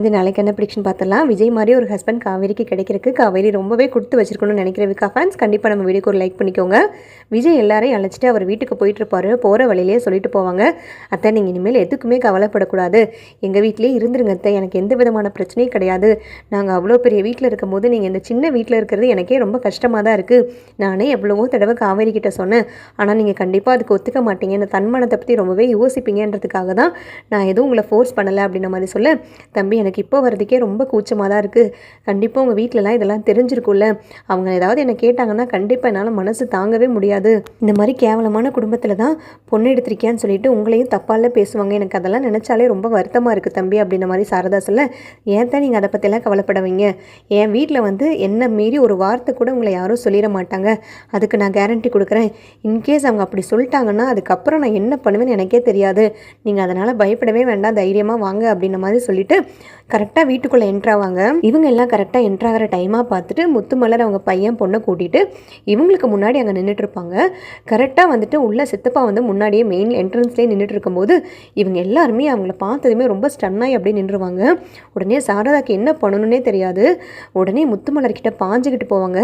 இது நாளைக்கு என்ன ப்ரிடிக்ஷன் பார்த்தலாம். விஜய் மாதிரி ஒரு ஹஸ்பண்ட் காவேரிக்கு கிடைக்கிறதுக்கு காவேரி ரொம்பவே கொடுத்து வச்சிருக்கணும்னு நினைக்கிற விகா ஃபேன்ஸ் கண்டிப்பாக நம்ம வீடியோக்கு ஒரு லைக் பண்ணிக்கோங்க. விஜய் எல்லாரையும் அழைச்சிட்டு அவர் வீட்டுக்கு போயிட்டுருப்பாரு. போகிற வழியிலேயே சொல்லிட்டு போவாங்க, அத்தை நீங்கள் இனிமேல் எதுக்குமே கவலைப்படக்கூடாது, எங்கள் வீட்டிலே இருந்துருங்க அத்தை, எனக்கு எந்த விதமான பிரச்சனையும் கிடையாது. நாங்கள் அவ்வளோ பெரிய வீட்டில் இருக்கும்போது நீங்கள் இந்த சின்ன வீட்டில் இருக்கிறது எனக்கே ரொம்ப கஷ்டமாக தான் இருக்குது. நானே எவ்வளவோ தடவை காவேரி கிட்ட சொன்னேன், ஆனால் நீங்கள் கண்டிப்பாக அதுக்கு ஒத்துக்க மாட்டீங்க, இந்த தன்மானத்தை பற்றி ரொம்பவே யோசிப்பீங்கன்றதுக்காக தான் நான் எதுவும் உங்களை ஃபோர்ஸ் பண்ணலை அப்படின்ற மாதிரி சொல்ல, தம்பி எனக்கு இப்போ வரதுக்கே ரொம்ப கூச்சமாக தான் இருக்குது. கண்டிப்பாக உங்கள் வீட்டிலலாம் இதெல்லாம் தெரிஞ்சிருக்கும்ல, அவங்க ஏதாவது என்னை கேட்டாங்கன்னா கண்டிப்பாக என்னால் மனசு தாங்கவே முடியாது. இந்த மாதிரி கேவலமான குடும்பத்தில் தான் பொண்ணு எடுத்திருக்கியான்னு சொல்லிட்டு உங்களையும் தப்பால பேசுவாங்க. எனக்கு அதெல்லாம் நினச்சாலே ரொம்ப வருத்தமாக இருக்குது தம்பி அப்படின்ற மாதிரி சாரதா சொல்ல, ஏன் தான் நீங்கள் அதை பற்றிலாம் கவலைப்படவீங்க, என் வீட்டில் வந்து என்ன மீறி ஒரு வார்த்தை கூட உங்களை யாரும் சொல்லிட மாட்டாங்க, அதுக்கு நான் கேரண்டி கொடுக்குறேன். இன்கேஸ் அவங்க அப்படி சொல்லிட்டாங்கன்னா அதுக்கப்புறம் நான் என்ன பண்ணுவேன்னு எனக்கே தெரியாது. நீங்கள் அதனால் பயப்படவே வேண்டாம், தைரியமாக வாங்க அப்படின்ற மாதிரி சொல்லிட்டு கரெக்டாக வீட்டுக்குள்ளே என்ட்ராவாங்க. இவங்க எல்லாம் கரெக்டாக என்ட்ராகிற டைமாக பார்த்துட்டு முத்துமலர் அவங்க பையன் பொண்ணை கூட்டிகிட்டு இவங்களுக்கு முன்னாடி அங்கே நின்றுட்டுருப்பாங்க. கரெக்டாக வந்துட்டு உள்ள சித்தப்பா வந்து முன்னாடியே மெயின் என்ட்ரன்ஸ்லேயே நின்றுட்டு இருக்கும்போது இவங்க எல்லாருமே அவங்கள பார்த்ததுமே ரொம்ப ஸ்டன்னாகி அப்படியே நின்றுவாங்க. உடனே சாரதாக்கு என்ன பண்ணணுன்னே தெரியாது. உடனே முத்துமலர்கிட்ட பாஞ்சுக்கிட்டு போவாங்க,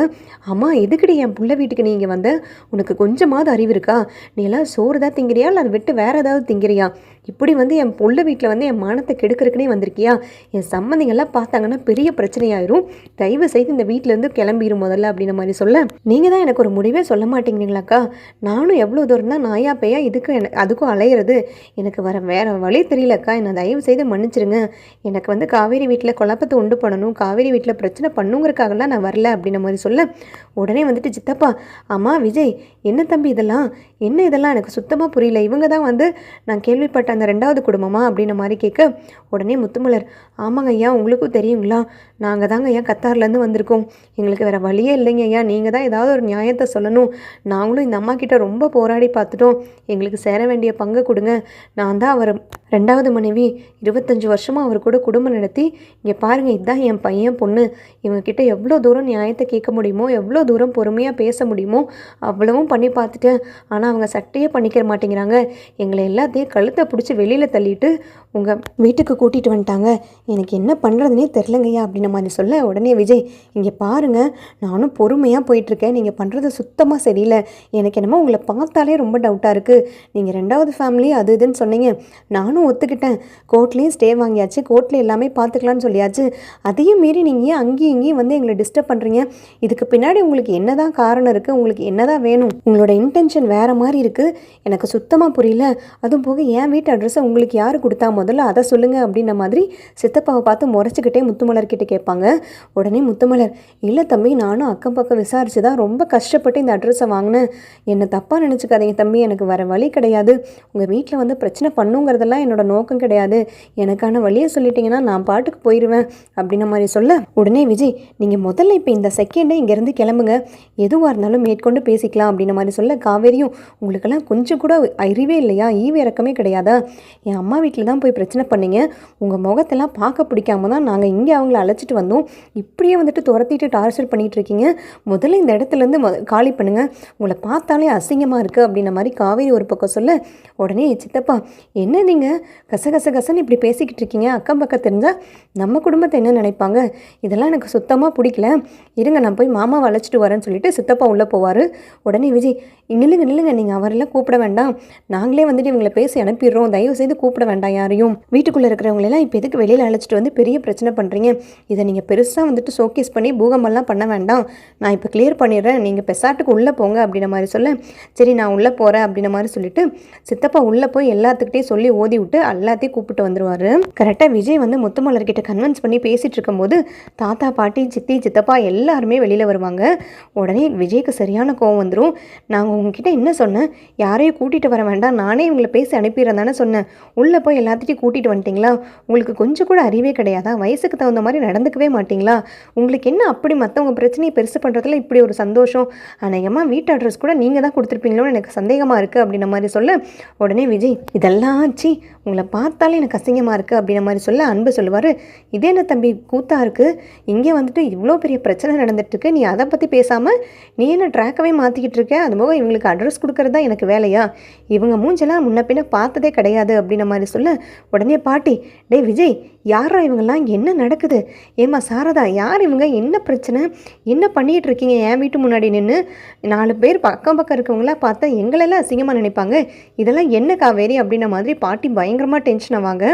அம்மா எதுக்கடி என் புள்ள வீட்டுக்கு நீங்கள் வந்த, உனக்கு கொஞ்சமாவது அறிவு இருக்கா, நீ எல்லாம் சோறு தான் திங்கிறியா இல்லை அதை விட்டு வேறு ஏதாவது திங்கிறியா, இப்படி வந்து என் புள்ள வீட்டில் வந்து என் மானத்தை கெடுக்கிறதுக்குனே வந்திருக்கியா, என் சம்மந்திங்கெல்லாம் பார்த்தாங்கன்னா பெரிய பிரச்சனையாயிரும், தயவு செய்து இந்த வீட்டிலேருந்து கிளம்பிடும் முதல்ல அப்படின்ற மாதிரி சொல்ல, நீங்கள் தான் எனக்கு ஒரு முடிவே சொல்ல மாட்டேங்கிறீங்களாக்கா, நானும் எவ்வளோ தூரம் தான் நாயா பேயா இதுக்கும் அதுக்கும் அலையிறது, எனக்கு வேறு வழி தெரியலக்கா, என்னை தயவு செய்து மன்னிச்சிருங்க, எனக்கு வந்து காவேரி வீட்டில் குழப்பத்தை உண்டு பண்ணணும், காவேரி வீட்டில் பிரச்சனை பண்ணுங்கிறதுக்காகலாம் நான் வரல அப்படின்ற மாதிரி சொல்ல, உடனே வந்துட்டு சித்தப்பா, அம்மா விஜய் என்ன தம்பி இதெல்லாம் என்ன, இதெல்லாம் எனக்கு சுத்தமாக புரியல, இவங்க தான் வந்து நான் கேள்விப்பட்ட அந்த 2வது குடும்பமா அப்படின்ற மாதிரி கேட்க, உடனே முத்துமலர், ஆமாங்க ஐயா உங்களுக்கும் தெரியுங்களா, நாங்கள் தாங்க ஐயா கத்தார்லேருந்து வந்திருக்கோம், எங்களுக்கு வேறு வழியே இல்லைங்க ஐயா, நீங்கள் தான் ஏதாவது ஒரு நியாயத்தை சொல்லணும், நாங்களும் இந்த அம்மா கிட்ட ரொம்ப போராடி பார்த்துட்டோம், எங்களுக்கு சேர வேண்டிய பங்கு கொடுங்க, நான் தான் அவர் 2வது மனைவி, 25 வருஷமாக அவர் கூட குடும்பம் நடத்தி, இங்கே பாருங்கள் இதுதான் என் பையன் பொண்ணு, இவங்கக்கிட்ட எவ்வளோ தூரம் நியாயத்தை கேட்க முடியுமோ எவ்வளோ தூரம் பொறுமையாக பேச முடியுமோ அவ்வளவும் பண்ணி பார்த்துட்டேன், ஆனால் அவங்க சட்டையே பண்ணிக்கிற மாட்டேங்கிறாங்க, எங்களை எல்லாத்தையும் கழுத்தை பிடிச்சி வெளியில் தள்ளிட்டு உங்கள் வீட்டுக்கு கூட்டிகிட்டு வந்துட்டாங்க, எனக்கு என்ன பண்ணுறதுனே தெரிலங்கய்யா அப்படின்ற மாதிரி சொல்ல, உடனே விஜய் இங்கே பாருங்கள் நானும் பொறுமையாக போயிட்டுருக்கேன், நீங்கள் பண்ணுறது சுத்தமாக சரியில்லை, எனக்கு என்னமோ உங்களை பார்த்தாலே ரொம்ப டவுட்டாக இருக்குது, நீங்கள் 2வது ஃபேமிலி அது இதுன்னு சொன்னீங்க, நானும் ஒத்துக்கிட்டேன், கோர்ட்லேயும் ஸ்டே வாங்கியாச்சு, கோர்ட்டில் எல்லாமே பார்த்துக்கலான்னு சொல்லியாச்சு, அதையும் மீறி நீங்கள் ஏன் அங்கேயும் இங்கேயும் வந்து எங்களை டிஸ்டர்ப் பண்ணுறீங்க, இதுக்கு பின்னாடி உங்களுக்கு என்ன தான் காரணம் இருக்குது, உங்களுக்கு என்ன தான் வேணும், உங்களோட இன்டென்ஷன் வேறு மாதிரி இருக்குது, எனக்கு சுத்தமாக புரியல, அதுவும் போக என் வீட்டு அட்ரஸை உங்களுக்கு யார் கொடுத்தா முதல்ல அதை சொல்லுங்கள் அப்படின்ற மாதிரி சித்தப்பாவை பார்த்து முறைச்சிக்கிட்டே முத்துமலர்கிட்ட கேட்பாங்க. உடனே முத்துமலர், இல்லை தம்பி நானும் அக்கம் பக்கம் விசாரித்து தான் ரொம்ப கஷ்டப்பட்டு இந்த அட்ரஸை வாங்கினேன், என்னை தப்பாக நினச்சிக்காதீங்க தம்பி, எனக்கு வேறு வழி கிடையாது, உங்கள் வீட்டில் வந்து பிரச்சனை பண்ணுங்கிறதெல்லாம் என்னோட நோக்கம் கிடையாது, எனக்கான வழியை சொல்லிட்டீங்கன்னா நான் பாட்டுக்கு போயிடுவேன் அப்படின்ற மாதிரி சொல்ல, உடனே விஜய் நீங்கள் முதல்ல இப்போ இந்த செகண்டே இங்கேருந்து கிளம்புங்க, எதுவாக இருந்தாலும் மேற்கொண்டு பேசிக்கலாம் அப்படின்ற மாதிரி சொல்ல, காவேரியும் உங்களுக்கெல்லாம் கொஞ்சம் கூட அறிவே இல்லையா, ஈவு இறக்கமே கிடையாதா, என் அம்மா வீட்டில் தான் போய் பிரச்சனை பண்ணீங்க, உங்கள் முகத்தெல்லாம் பார்க்க பிடிக்காம தான் நாங்கள் இங்கே அவங்கள அழைச்சிட்டு வந்தோம், இப்படியே வந்துட்டு துரத்திட்டு டார்ச்சர் பண்ணிகிட்டு இருக்கீங்க, முதல்ல இந்த இடத்துலேருந்து காலி பண்ணுங்கள், உங்களை பார்த்தாலே அசிங்கமாக இருக்குது அப்படின்ற மாதிரி காவேரி ஒரு பக்கம் சொல்ல, உடனே சித்தப்பா என்ன நீங்கள் கசகசன்னு இப்படி பேசிக்கிட்டு இருக்கீங்க, அக்கம் பக்கம் தெரிஞ்சால் நம்ம குடும்பத்தை என்ன நினைப்பாங்க, இதெல்லாம் எனக்கு சுத்தமாக பிடிக்கல, இருங்க நான் போய் மாமாவை அழைச்சிட்டு வரேன்னு சொல்லிட்டு சித்தப்பா உள்ளே போவார். உடனே விஜய் நில்லுங்க நீங்கள் அவரெல்லாம் கூப்பிட வேண்டாம், நாங்களே வந்துட்டு இவங்களை பேசி அனுப்பிடுறோம், தயவு செய்து கூப்பிட வேண்டாம் யாரையும், வீட்டுக்குள்ளே இருக்கிறவங்களெல்லாம் இப்போ எதுக்கு வெளியில் அழைச்சிட்டு வந்து பெரிய பிரச்சனை பண்ணுறீங்க, இதை நீங்கள் பெருசாக வந்துட்டு ஷோகேஸ் பண்ணி பூகம்பெல்லாம் பண்ண வேண்டாம், நான் இப்போ கிளியர் பண்ணிடுறேன், நீங்கள் பெசாட்டுக்கு உள்ளே போங்க அப்படின்ற மாதிரி சொல்ல, சரி நான் உள்ளே போகிறேன் அப்படின்ற மாதிரி சொல்லிட்டு சித்தப்பா உள்ளே போய் எல்லாத்துக்கிட்டே சொல்லி ஓதி விட்டு எல்லாத்தையும் கூப்பிட்டு வந்துடுவார். கரெக்டாக விஜய் வந்து முத்துமலர்கிட்ட கன்வின்ஸ் பண்ணி பேசிகிட்டு இருக்கும்போது தாத்தா பாட்டி சித்தி சித்தப்பா எல்லாருமே வெளியில் வருவாங்க. உடனே விஜய்க்கு சரியான கோவம் வந்துடும், நாங்கள் உங்ககிட்ட என்ன சொன்னேன், யாரையும் கூட்டிகிட்டு வர வேண்டாம், நானே இவங்களை பேசி அனுப்பிடுறேன் தானே சொன்னேன், உள்ளே போய் எல்லாத்தையும் கூட்டிகிட்டு வந்துட்டிங்களா, உங்களுக்கு கொஞ்சம் கூட அறிவே கிடையாதா, வயசுக்கு தகுந்த மாதிரி நடந்துக்கவே மாட்டிங்களா, உங்களுக்கு என்ன அப்படி மற்றவங்க பிரச்சனையை பெருசு பண்ணுறதுல இப்படி ஒரு சந்தோஷம், அநேகமாக வீட்டு அட்ரஸ் கூட நீங்கள் தான் கொடுத்துருப்பீங்களோன்னு எனக்கு சந்தேகமாக இருக்குது அப்படின்ற மாதிரி சொல்ல, உடனே விஜய் இதெல்லாம் ஆச்சு உங்களை பார்த்தாலே எனக்கு அசிங்கமாக இருக்குது அப்படின்ற மாதிரி சொல்ல, அன்பு சொல்லுவார், இதே என்ன தம்பி கூத்தாக இருக்குது, இங்கே வந்துட்டு இவ்வளோ பெரிய பிரச்சனை நடந்துட்டுருக்கு, நீ அதை பற்றி பேசாமல் நீ என்ன ட்ராக்கவே மாற்றிக்கிட்டு இருக்க, அதுபோக இவங்களுக்கு அட்ரஸ் கொடுக்குறதா எனக்கு வேலையா, இவங்க மூஞ்செல்லாம் முன்ன பின்ன பார்த்ததே கிடையாது அப்படின்ற மாதிரி சொல்ல, உடனே பாட்டி டே விஜய் யாரா இவங்கெல்லாம், என்ன நடக்குது? ஏம்மா சாரதா, யார் இவங்க? என்ன பிரச்சனை? என்ன பண்ணிகிட்டு இருக்கீங்க என் வீட்டு முன்னாடி நின்று? 4 பேர் பக்கம் பக்கம் இருக்கவங்களாம் பார்த்தா எங்களெல்லாம் அசிங்கமாக நினைப்பாங்க. இதெல்லாம் என்ன காவேரி அப்படின்ன மாதிரி பாட்டி பயங்கரமாக டென்ஷன் ஆவாங்க.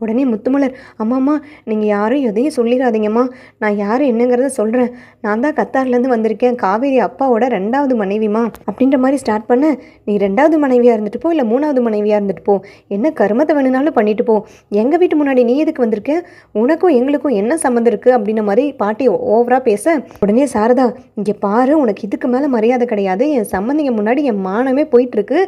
உடனே முத்துமலர், அம்மாம்மா நீங்கள் யாரும் எதையும் சொல்லிடாதீங்கம்மா, நான் யார் என்னங்கிறத சொல்கிறேன். நான் தான் கத்தார்லேருந்து வந்திருக்கேன், காவேரி அப்பாவோட 2வது மனைவிமா அப்படின்ற மாதிரி ஸ்டார்ட் பண்ண, நீ 2வது மனைவியாக இருந்துட்டு போ, இல்லை 3வது மனைவியாக இருந்துட்டு போ, என்ன கருமத்தை வேணுனாலும் பண்ணிட்டு போ, எங்கள் வீட்டு முன்னாடி நீ எதுக்கு வந்திருக்க? உனக்கும் எங்களுக்கும் என்ன சம்மந்தம் இருக்குது அப்படின்ன மாதிரி பாட்டி ஓவராக பேச, உடனே சாரதா, இங்கே பாரு, உனக்கு இதுக்கு மேலே மரியாதை கிடையாது, என் சம்மந்திங்க முன்னாடி என் மானமே போயிட்டுருக்கு,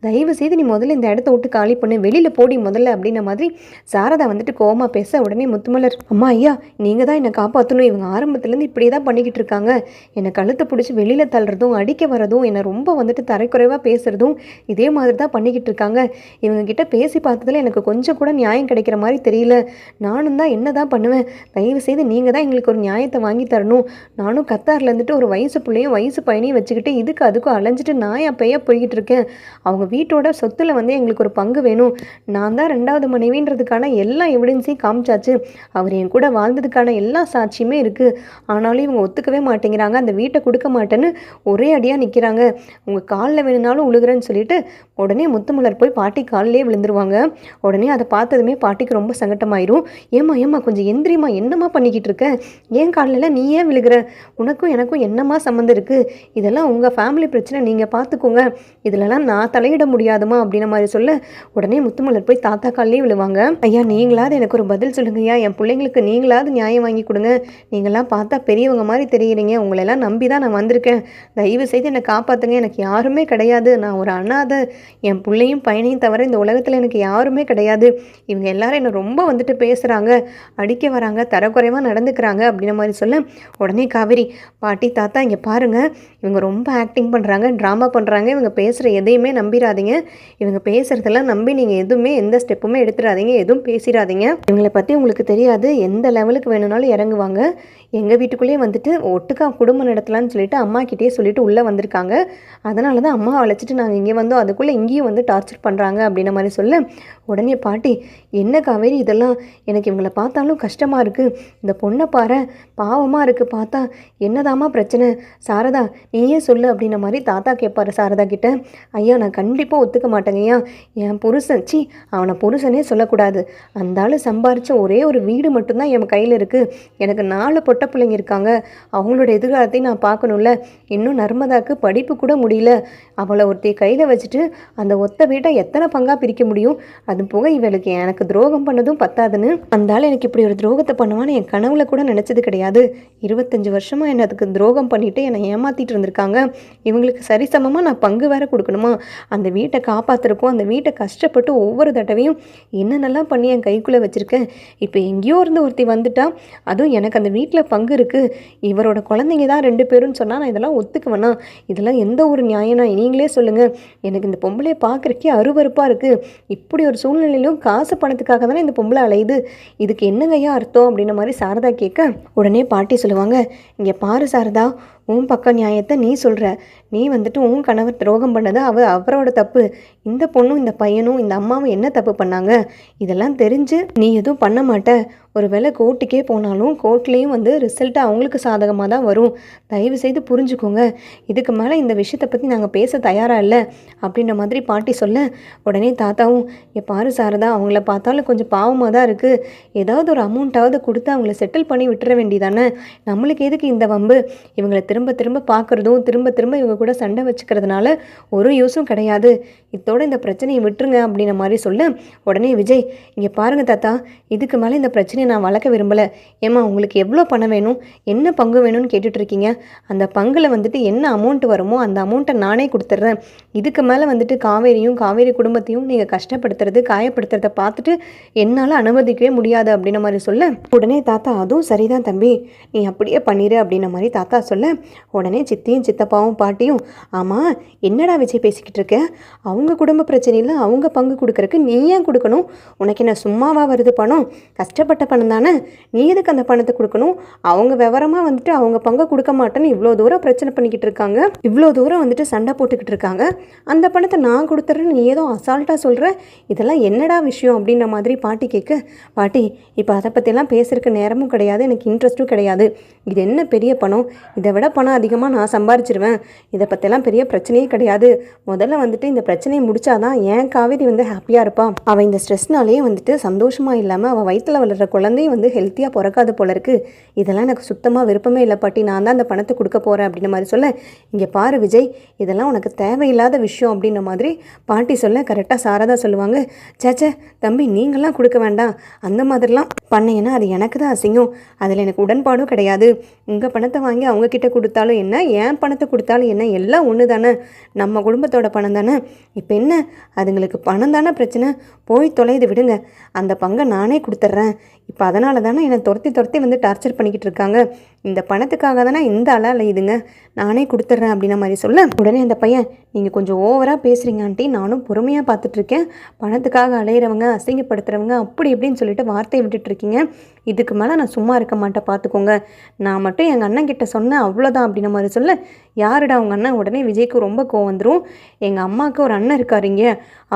தயவு செய்து நீ முதல்ல இந்த இடத்த விட்டு காலி பண்ணு, வெளியில் போடி முதல்ல அப்படின்ன மாதிரி சாரதா வந்துட்டு கோவமாக பேச, உடனே முத்துமலர், அம்மா ஐயா நீங்கள் தான் என்னை காப்பாற்றணும், இவங்க ஆரம்பத்துலேருந்து இப்படியே தான் பண்ணிக்கிட்டு இருக்காங்க, என்னை கழுத்தை பிடிச்சி வெளியில் தள்ளுறதும் அடிக்க வரதும் என்னை ரொம்ப வந்துட்டு தரைக்குறைவாக பேசுகிறதும் இதே மாதிரி தான் பண்ணிக்கிட்டு இருக்காங்க. இவங்ககிட்ட பேசி பார்த்ததில் எனக்கு கொஞ்சம் கூட நியாயம் கிடைக்கிற மாதிரி தெரியல. நானும் தான் என்ன தான் பண்ணுவேன்? தயவு செய்து நீங்கள் தான் எங்களுக்கு ஒரு நியாயத்தை வாங்கி தரணும். நானும் கத்தாரில் இருந்துட்டு ஒரு வயசு பிள்ளையும் வயசு பையனையும் வச்சுக்கிட்டு இதுக்கு அதுக்கும் அலைஞ்சிட்டு நாயா பையா போய்கிட்டு இருக்கேன். அவங்க வீட்டோட சொத்தில் வந்து எங்களுக்கு ஒரு பங்கு வேணும். நான் தான் 2வது மனைவின்றதுக்கான எல்லா எவிடன்ஸையும் காமிச்சாச்சு. அவர் என் கூட வாழ்ந்ததுக்கான எல்லா சாட்சியுமே இருக்குது. ஆனாலும் இவங்க ஒத்துக்கவே மாட்டேங்கிறாங்க. அந்த வீட்டை கொடுக்க மாட்டேன்னு ஒரே அடியாக நிற்கிறாங்க. உங்கள் காலில் வேணுனாலும் உழுகிறேன்னு சொல்லிட்டு உடனே முத்துமலர் போய் பாட்டி காலிலே விழுந்துருவாங்க. உடனே அதை பார்த்ததுமே பாட்டிக்கு ரொம்ப சங்கட்டமாயிரும். ஏம்மா கொஞ்சம் எந்திரிமா, என்னம்மா பண்ணிக்கிட்டு இருக்க? ஏன் காலில் நீ ஏன் விழுகிற? உனக்கும் எனக்கும் என்னம்மா சம்மந்தம் இருக்குது? இதெல்லாம் உங்கள் ஃபேமிலி பிரச்சனை, நீங்கள் பார்த்துக்கோங்க, இதிலலாம் நான் தலையிட முடியாதுமா அப்படின்ன மாதிரி சொல்ல, உடனே முத்துமலர் போய் தாத்தா காலிலே விழுவாங்க. ஐயா நீங்களாவது எனக்கு ஒரு பதில் சொல்லுங்கய்யா, என் பிள்ளைங்களுக்கு நீங்களாவது நியாயம் வாங்கி கொடுங்க. நீங்களாம் பார்த்தா பெரியவங்க மாதிரி தெரியுறீங்க, உங்களெல்லாம் நம்பி தான் நான் வந்திருக்கேன். தயவு செய்து என்னை காப்பாற்றுங்க, எனக்கு யாருமே கிடையாது, நான் ஒரு அனாதை, என் பிள்ளையும் பையனையும் தவிர இந்த உலகத்தில் எனக்கு யாருமே கிடையாது. இவங்க எல்லாரும் என்னை ரொம்ப வந்துட்டு பேசுகிறாங்க, அடிக்க வராங்க, தரக்குறைவாக நடந்துக்கிறாங்க அப்படின்ன மாதிரி சொல்ல, உடனே காவேரி, பாட்டி தாத்தா இங்கே பாருங்கள், இவங்க ரொம்ப ஆக்டிங் பண்ணுறாங்க, ட்ராமா பண்ணுறாங்க, இவங்க பேசுகிற எதையுமே நம்பிடாதீங்க, இவங்க பேசுகிறதெல்லாம் நம்பி நீங்கள் எதுவுமே எந்த ஸ்டெப்புமே எடுத்துடாதீங்க, எதுவும் பேசிடாதீங்க. இவங்களை பற்றி உங்களுக்கு தெரியாது, எந்த லெவலுக்கு வேணும்னாலும் இறங்குவாங்க. எங்கள் வீட்டுக்குள்ளேயே வந்துட்டு ஒட்டுக்கா குடும்பம் நடத்தலான்னு சொல்லிட்டு அம்மா கிட்டேயே சொல்லிட்டு உள்ளே வந்திருக்காங்க. அதனால தான் அம்மா அழைச்சிட்டு நாங்கள் இங்கே வந்தோம், அதுக்குள்ளே இங்கேயும் வந்து டார்ச்சர் பண்ணுறாங்க அப்படின்ன மாதிரி சொல்ல, உடனே பாட்டி, என்ன காவேரி இதெல்லாம், எனக்கு இவங்களை பார்த்தாலும் கஷ்டமாக இருக்குது, இந்த பொண்ணை பாரு பாவமாக இருக்குது, பார்த்தா என்னதாம்மா பிரச்சனை, சாரதா நீயே சொல்லு அப்படின்ன மாதிரி தாத்தா கேட்பார் சாரதா கிட்ட. ஐயா நான் கண்டிப்பாக ஒத்துக்க மாட்டேங்கய்யா, என் புருஷன், அவனை புருஷனே சொல்லக்கூடாது, அந்த ஆள் சம்பாரித்த ஒரே ஒரு வீடு மட்டும்தான் என் கையில் இருக்குது, எனக்கு 4 பொட்ட பிள்ளைங்க இருக்காங்க, அவங்களோட எதிர்காலத்தையும் நான் பார்க்கணும்ல, இன்னும் நர்மதாக்கு படிப்பு கூட முடியல, அவளை ஒருத்தையை கையில் வச்சுட்டு அந்த ஒத்த வீட்டை எத்தனை பங்காக பிரிக்க முடியும்? அது போக இவளுக்கு எனக்கு துரோகம் பண்ணதும் பத்தாதுன்னு அந்த ஆள் எனக்கு இப்படி ஒரு துரோகத்தை பண்ணுவான்னு என் கனவுல கூட நினச்சது கிடையாது. 25 வருஷமாக என்னை அதுக்கு துரோகம் பண்ணிவிட்டு என்னை ஏமாற்றிட்டு இருந்திருக்காங்க. இவங்களுக்கு சரிசமமாக நான் பங்கு வேற கொடுக்கணுமா? அந்த வீட்டை காப்பாற்றுறக்கும் அந்த வீட்டை கஷ்டப்பட்டு ஒவ்வொரு தடவையும் என்னென்னலாம் பண்ணி என் கைக்குள்ளே வச்சுருக்கேன். இப்போ எங்கேயோ இருந்து ஒருத்தி வந்துட்டா, அதுவும் எனக்கு அந்த வீட்டில் பங்கு இருக்குது, இவரோட குழந்தைங்க தான் 2 பேருன்னு சொன்னால் நான் இதெல்லாம் ஒத்துக்குவேனா? இதெல்லாம் எந்த ஒரு நியாயம்னா நீங்களே சொல்லுங்கள். எனக்கு இந்த பொம்பளையை பார்க்குறக்கே அருவருப்பாக இருக்குது. இப்படி ஒரு சூழ்நிலையிலும் காசு பணத்துக்காக தானே இந்த பொம்பளை அலையுது, இதுக்கு என்னங்கய்யா அர்த்தம் அப்படின்ன மாதிரி சாரதா கேட்க, உடனே பாட்டி சொல்லுவாங்க, இங்கே பாரு சாரதா, உன் பக்க நியாயத்தை நீ சொல்கிற, நீ வந்துட்டு உன் கணவர் துரோகம் பண்ணது அவரோட தப்பு, இந்த பொண்ணும் இந்த பையனும் இந்த அம்மாவும் என்ன தப்பு பண்ணாங்க, இதெல்லாம் தெரிஞ்சு நீ எதுவும் பண்ண மாட்ட, ஒரு வேளை கோர்ட்டுக்கே போனாலும் கோர்ட்லேயும் வந்து ரிசல்ட்டு அவங்களுக்கு சாதகமாக தான் வரும், தயவு செய்து புரிஞ்சுக்கோங்க, இதுக்கு மேலே இந்த விஷயத்தை பற்றி நாங்கள் பேச தயாராக இல்லை அப்படின்ற மாதிரி பாட்டி சொல்ல, உடனே தாத்தாவும், பாரு சாரதா, அவங்கள பார்த்தாலும் கொஞ்சம் பாவமாக தான் இருக்குது, ஏதாவது ஒரு அமௌண்ட்டாவது கொடுத்து அவங்கள செட்டில் பண்ணி விட்டுற வேண்டியதானே, நம்மளுக்கு எதுக்கு இந்த வம்பு, இவங்களை திரும்ப திரும்ப பார்க்குறதும் திரும்ப திரும்ப இவங்க கூட சண்டை வச்சுக்கிறதுனால ஒரு யூஸும் கிடையாது, இதோட இந்த பிரச்சனையை விட்டுருங்க அப்படின்ன மாதிரி சொல்ல, உடனே விஜய், இங்கே பாருங்கள் தாத்தா, இதுக்கு மேலே இந்த பிரச்சனையை நான் வளர்க்க விரும்பலை, ஏம்மா உங்களுக்கு எவ்வளோ பணம் வேணும், என்ன பங்கு வேணும்னு கேட்டுட்ருக்கீங்க, அந்த பங்கில் வந்துட்டு என்ன அமௌண்ட் வருமோ அந்த அமௌண்ட்டை நானே கொடுத்துட்றேன், இதுக்கு மேலே வந்துட்டு காவேரி குடும்பத்தையும் நீங்கள் கஷ்டப்படுத்துறது காயப்படுத்துறத பார்த்துட்டு என்னால் அனுமதிக்கவே முடியாது அப்படின்ன மாதிரி சொல்ல, உடனே தாத்தா, அதுவும் சரிதான் தம்பி, நீ அப்படியே பண்ணிடு அப்படின்ன மாதிரி தாத்தா சொல்ல, உடனே சித்தியும் சித்தப்பாவும் பாட்டியும், ஆமாம் என்னடா விஜய் பேசிக்கிட்டு இருக்க, அவங்க குடும்ப பிரச்சனையில் அவங்க பங்கு கொடுக்கறக்கு நீ ஏன் கொடுக்கணும், உனக்கு என்ன சும்மாவா வருது பணம், கஷ்டப்பட்ட பணம் தானே, நீ எதுக்கு அந்த பணத்தை கொடுக்கணும், அவங்க விவரமாக வந்துட்டு அவங்க பங்கை கொடுக்க மாட்டேன்னு இவ்வளோ தூரம் பிரச்சனை பண்ணிக்கிட்டு இருக்காங்க, இவ்வளோ தூரம் வந்துட்டு சண்டை போட்டுக்கிட்டு இருக்காங்க, அந்த பணத்தை நான் கொடுத்துட்றேன்னு நீ ஏதோ அசால்ட்டாக சொல்கிற, இதெல்லாம் என்னடா விஷயம் அப்படின்ற மாதிரி பாட்டி கேட்க, பாட்டி இப்போ அதை பற்றியெல்லாம் பேசுறதுக்கு நேரமும் கிடையாது, எனக்கு இன்ட்ரெஸ்ட்டும் கிடையாது, இது என்ன பெரிய பணம், இதை விட பணம் அதிகமாக நான் சம்பாரிச்சிருவேன், இதை பற்றியெல்லாம் பெரிய பிரச்சனையே கிடையாது, முதல்ல வந்துட்டு இந்த பிரச்சனையை முடிச்சாதான் ஏன் காவேரி வந்து ஹாப்பியாக இருப்பான், அவள் இந்த ஸ்ட்ரெஸ்னாலேயே வந்துட்டு சந்தோஷமாக இல்லாமல் அவள் வயிற்றில் வளர்கிற குழந்தையும் வந்து ஹெல்த்தியாக பிறக்காது போல இருக்குது, இதெல்லாம் எனக்கு சுத்தமாக விருப்பமே இல்லை பாட்டி, நான் தான் அந்த பணத்தை கொடுக்க போகிறேன் அப்படின்ற மாதிரி சொல்ல, இங்கே பாரு விஜய் இதெல்லாம் உனக்கு தேவையில்லாத விஷயம் அப்படின்ற மாதிரி பாட்டி சொல்ல, கரெக்டாக சாரதா சொல்லுவாங்க, சேச்சே தம்பி நீங்களாம் கொடுக்க வேண்டாம், அந்த மாதிரிலாம் பண்ணீங்கன்னா அது எனக்கு தான் அசிங்கம், அதில் எனக்கு உடன்பாடும் கிடையாது, உங்கள் பணத்தை வாங்கி அவங்கக்கிட்ட கொடுத்தாலும் என்ன, என் பணத்தை கொடுத்தாலும் என்ன, எல்லாம் ஒன்று தானே, நம்ம குடும்பத்தோட பணம் தானே, இப்போ என்ன அதுங்களுக்கு பணம் தானே பிரச்சனை, போய் தொலைது விடுங்க, அந்த பங்கை நானே கொடுத்துட்றேன், இப்போ அதனால தானே என்னை துரத்தி வந்து டார்ச்சர் பண்ணிக்கிட்டு இருக்காங்க, இந்த பணத்துக்காக தானே இந்த அலையுதுங்க, நானே கொடுத்துட்றேன் அப்படின்ன மாதிரி சொல்ல, உடனே அந்த பையன் நீங்கள் கொஞ்சம் ஓவராக பேசுகிறீங்க ஆண்டி, நானும் பொறுமையாக பார்த்துட்ருக்கேன், பணத்துக்காக அலையிறவங்க அசிங்கப்படுத்துகிறவங்க அப்படி இப்படின்னு சொல்லிட்டு வார்த்தையை விட்டுட்ருக்கீங்க, இதுக்கு மேலே நான் சும்மா இருக்க மாட்டேன் பார்த்துக்கோங்க, நான் மட்டும் எங்கள் அண்ணன் கிட்ட சொன்னேன் அவ்வளோதான் அப்படின்ன மாதிரி சொல்ல, யாருடா அவங்க அண்ணன், உடனே விஜய்க்கு ரொம்ப கோவம் வந்துடும், எங்கள் அம்மாவுக்கு ஒரு அண்ணன் இருக்காருங்க,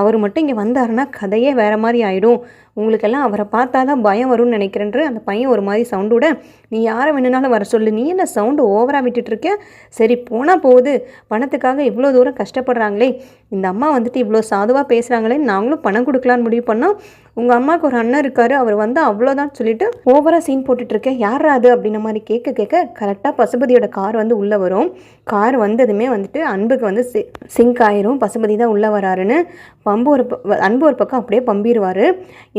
அவர் மட்டும் இங்கே வந்தாருன்னா கதையே வேறு மாதிரி ஆகிடும், உங்களுக்கெல்லாம் அவரை பார்த்தா தான் பயம் வரும்னு நினைக்கிறேன்ற அந்த பையன் ஒரு மாதிரி சவுண்டு விட, நீ யாரை வேணுனாலும் வர சொல்லு, நீ என்ன சவுண்டு ஓவராக விட்டுட்ருக்க, சரி போனால் போகுது, பணத்துக்காக இவ்வளோ தூரம் கஷ்டப்படுறாங்களே, இந்த அம்மா வந்துட்டு இவ்வளோ சாதுவாக பேசுகிறாங்களே, நாங்களும் பணம் கொடுக்கலான்னு முடிவு பண்ணோம், உங்கள் அம்மாவுக்கு ஒரு அண்ணன் இருக்கார், அவர் வந்து அவ்வளோதான் சொல்லிட்டு ஓவராக சீன் போட்டுட்ருக்கேன், யாரா அது அப்படின்ன மாதிரி கேட்க கரெக்டாக பசுபதியோட கார் வந்து உள்ளே வரும், கார் வந்ததுமே வந்துட்டு அன்புக்கு வந்து சிங்க் ஆயிரும், பசுபதி தான் உள்ளே வராருன்னு அன்பு ஒரு பக்கம் அப்படியே பம்பிடுவார்,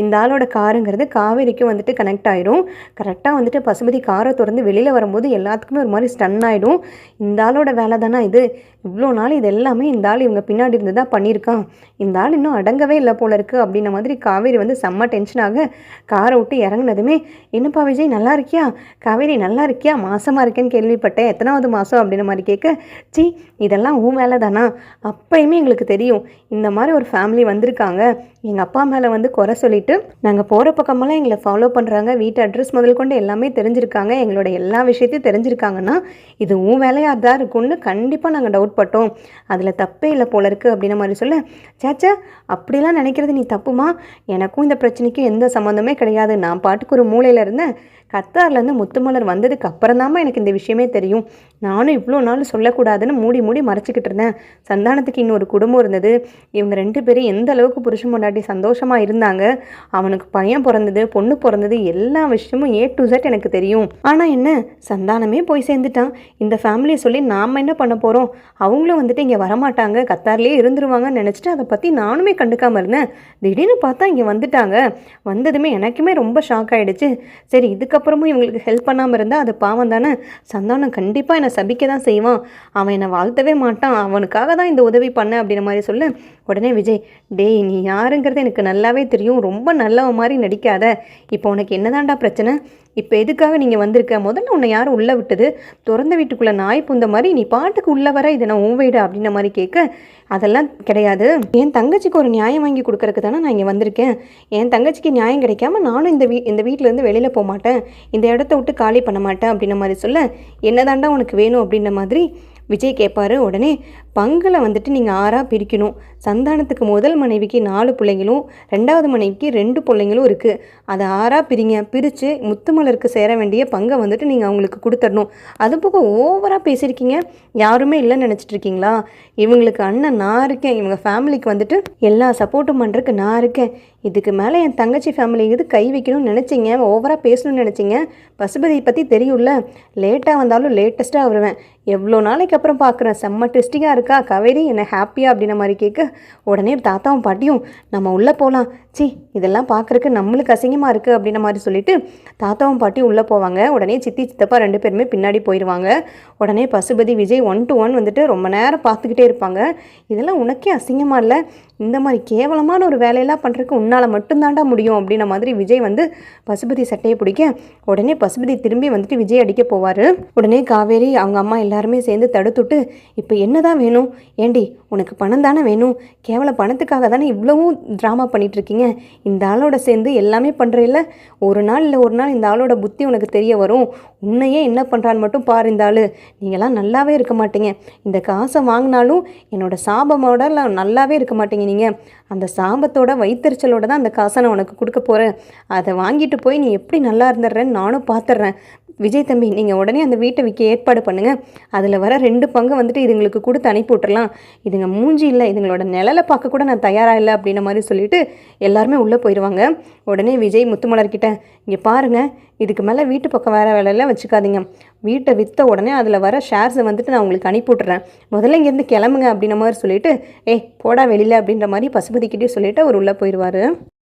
இந்த ஆளோட காருங்கிறது காவேரிக்கும் வந்துட்டு கனெக்ட் ஆகிடும், கரெக்டாக வந்துட்டு பசுபதி காரை திறந்து வெளியில் வரும்போது எல்லாத்துக்குமே ஒரு மாதிரி ஸ்டன் ஆகிடும், இந்த ஆளோட வேலை தானே இது, இவ்வளோ நாள் இது எல்லாமே இந்த ஆள் இவங்க பின்னாடி இருந்து தான் பண்ணியிருக்கான், இந்த ஆள் இன்னும் அடங்கவே இல்லை போல இருக்குது அப்படின்ன மாதிரி காவேரி வந்து செம்ம டென்ஷனாக காரை விட்டு இறங்குனதுமே, என்னப்பா விஜய் நல்லா இருக்கியா, காவேரி நல்லா இருக்கியா, மாசமாக இருக்கேன்னு கேள்விப்பட்டேன், எத்தனாவது மாதம் அப்படின்ன மாதிரி கேட்க, சி இதெல்லாம் உன் வேலை தானா, அப்பயுமே எங்களுக்கு தெரியும் இந்த மாதிரி ஒரு ஃபேமிலி வந்திருக்காங்க, எங்கள் அப்பா மேலே வந்து குறை சொல்லிவிட்டு நாங்கள் போகிற பக்கமெல்லாம் எங்களை ஃபாலோ பண்ணுறாங்க, வீட்டு அட்ரஸ் முதல் கொண்டு எல்லாமே தெரிஞ்சிருக்காங்க, எங்களோட எல்லா விஷயத்தையும் தெரிஞ்சிருக்காங்கன்னா இது உன் வேலையாக தான் இருக்கும்னு கண்டிப்பாக நாங்கள் டவுட் பட்டோம், அதில் தப்பே இல்லை போல இருக்குது அப்படின்ன மாதிரி சொல்ல, சேச்சா அப்படிலாம் நினைக்கிறது நீ தப்புமா, எனக்கும் இந்த பிரச்சனைக்கும் எந்த சம்மந்தமே கிடையாது, நான் பாட்டுக்கு ஒரு மூலையில் இருந்தேன், கத்தார்லேருந்து முத்துமலர் வந்ததுக்கு அப்புறம் தாம்மா எனக்கு இந்த விஷயமே தெரியும், நானும் இவ்வளோ நாள் சொல்லக்கூடாதுன்னு மூடி மறைச்சிக்கிட்டு இருந்தேன், சந்தானத்துக்கு இன்னொரு குடும்பம் இருந்தது, இவங்க 2 பேரும் எந்த அளவுக்கு புருஷன் பொண்டாட்டி சந்தோஷமாக இருந்தாங்க, அவனுக்கு பையன் பிறந்தது பொண்ணு பிறந்தது எல்லா விஷயமும் A to Z எனக்கு தெரியும், ஆனால் என்ன சந்தானமே போய் சேர்ந்துட்டான், இந்த ஃபேமிலியை சொல்லி நாம் என்ன பண்ண போகிறோம், அவங்களும் வந்துட்டு இங்கே வரமாட்டாங்க, கத்தார்லேயே இருந்துருவாங்கன்னு நினச்சிட்டு அதை பற்றி நானுமே கண்டுக்காமல் இருந்தேன், திடீர்னு பார்த்தா இங்கே வந்துட்டாங்க, வந்ததுமே எனக்குமே ரொம்ப ஷாக் ஆகிடுச்சு, சரி இதுக்கப்புறமும் இவங்களுக்கு ஹெல்ப் பண்ணாமல் இருந்தால் அது பாவம் தானே, சந்தானம் கண்டிப்பாக என்னை சபிக்க தான் செய்வான், அவன் என்னை வாழ்த்தவே மாட்டான், அவனுக்காக தான் இந்த உதவி பண்ண அப்படின்ற மாதிரி சொல்ல, உடனே விஜய் டேய் நீ யாருங்கிறது எனக்கு நல்லாவே தெரியும், ரொம்ப நல்லவ மாதிரி நடிக்காத, இப்போ உனக்கு என்னதான்டா பிரச்சனை, இப்போ எதுக்காக நீங்கள் வந்திருக்க, முதல்ல உன்னை யாரும் உள்ளே விட்டது, திறந்த வீட்டுக்குள்ளே நாய் புந்த மாதிரி நீ பாட்டுக்கு உள்ளே வர, இதை நான் உன் வீடு அப்படின்ன மாதிரி கேட்க, அதெல்லாம் கிடையாது, என் தங்கச்சிக்கு ஒரு நியாயம் வாங்கி கொடுக்கறதுக்கு தானே நான் இங்கே வந்திருக்கேன், என் தங்கச்சிக்கு நியாயம் கிடைக்காம நானும் இந்த வீட்டிலேருந்து வெளியில் போக மாட்டேன், இந்த இடத்த விட்டு காலி பண்ண மாட்டேன் அப்படின்ன மாதிரி சொல்ல, என்னதாண்டா உனக்கு வேணும் அப்படின்ற மாதிரி விஜய் கேட்பாரு, உடனே பங்கில் வந்துட்டு நீங்கள் 6ஆக பிரிக்கணும், சந்தானத்துக்கு முதல் மனைவிக்கு 4 பிள்ளைங்களும் 2வது மனைவிக்கு 2 பிள்ளைங்களும் இருக்குது, அதை 6ஆக பிரித்து முத்துமலருக்கு சேர வேண்டிய பங்கை வந்துட்டு நீங்கள் அவங்களுக்கு கொடுத்துடணும், அது போக ஓவராக பேசியிருக்கீங்க, யாருமே இல்லைன்னு நினச்சிட்டு இருக்கீங்களா, இவங்களுக்கு அண்ணன் நான் இருக்கேன், இவங்க ஃபேமிலிக்கு வந்துட்டு எல்லா சப்போர்ட்டும் பண்ணுறதுக்கு நான் இருக்கேன், இதுக்கு மேலே என் தங்கச்சி ஃபேமிலி இது கை வைக்கணும்னு நினச்சிங்க, ஓவராக பேசணும்னு நினச்சிங்க, பசுபதியை பற்றி தெரியும்ல, லேட்டாக வந்தாலும் லேட்டஸ்ட்டாக வருவேன், எவ்வளோ நாளைக்கு அப்புறம் பார்க்குறேன், செம்ம டெஸ்டிங்காக இருக்கா காவேரி, என்னை ஹாப்பியாக அப்படின்ன மாதிரி கேட்க, உடனே தாத்தாவும் பாட்டியும் நம்ம உள்ளே போகலாம், சி இதெல்லாம் பார்க்குறக்கு நம்மளுக்கு அசிங்கமாக இருக்குது அப்படின்ற மாதிரி சொல்லிட்டு தாத்தாவும் பாட்டி உள்ளே போவாங்க. உடனே சித்தி சித்தப்பா 2 பேருமே பின்னாடி போயிடுவாங்க. உடனே பசுபதி விஜய் 1 to 1 வந்துட்டு ரொம்ப நேரம் பார்த்துக்கிட்டே இருப்பாங்க. இதெல்லாம் உனக்கே அசிங்கமாக இல்லை, இந்த மாதிரி கேவலமான ஒரு வேலையெல்லாம் பண்ணுறதுக்கு உன்னால் மட்டும்தாண்டா முடியும் அப்படின்ற மாதிரி விஜய் வந்து பசுபதி சட்டையை பிடிக்க உடனே பசுபதி திரும்பி வந்துட்டு விஜய் அடிக்க போவார். உடனே காவேரி அவங்க அம்மா எல்லாருமே சேர்ந்து தடுத்துட்டு, இப்போ என்ன தான் வேணும்? ஏண்டி உனக்கு பணம் தானே வேணும்? கேவல பணத்துக்காக தானே இவ்வளவும் ட்ராமா பண்ணிகிட்ருக்கீங்க. இந்த ஆளோட சேர்ந்து எல்லாமே பண்ணுறதில்ல. ஒரு நாள் இல்லை ஒரு நாள் இந்த ஆளோட புத்தி உனக்கு தெரிய வரும். உன்னையே என்ன பண்ணுறான்னு மட்டும் பாரு. இந்த ஆள் நீங்களாம் நல்லாவே இருக்க மாட்டீங்க. இந்த காசை வாங்கினாலும் என்னோடய சாபமோட நல்லாவே இருக்க மாட்டீங்க. நீங்கள் அந்த சாபத்தோட வைத்தறிச்சலோட தான் அந்த காசை நான் உனக்கு கொடுக்க போகிறேன். அதை வாங்கிட்டு போய் நீ எப்படி நல்லா இருந்துடுறேன்னு நானும் பார்த்துட்றேன். விஜய் தம்பி, நீங்கள் உடனே அந்த வீட்டை விற்க ஏற்பாடு பண்ணுங்கள். அதில் வர 2 பங்கு வந்துட்டு இதுங்களுக்கு கொடுத்து அனுப்பி விட்டுறலாம். இதுங்க மூஞ்சி இல்லை, இதுங்களோட நிழலை பார்க்க கூட நான் தயாராக இல்லை அப்படின்ற மாதிரி சொல்லிட்டு எல்லாருமே உள்ளே போயிடுவாங்க. உடனே விஜய் முத்துமலர்கிட்ட, இங்கே பாருங்கள், இதுக்கு மேலே வீட்டு பக்கம் வேறு வேலையெல்லாம் வச்சுக்காதீங்க. வீட்டை விற்ற உடனே அதில் வர ஷேர்ஸை வந்துட்டு நான் உங்களுக்கு அனுப்பி விட்டுறேன். முதல்ல இங்கேருந்து கிளம்புங்க அப்படின்ற மாதிரி சொல்லிட்டு, போடா வெளியில் அப்படின்ற மாதிரி பசுபதிக்கிட்டே சொல்லிவிட்டு அவர் உள்ளே போயிடுவார்.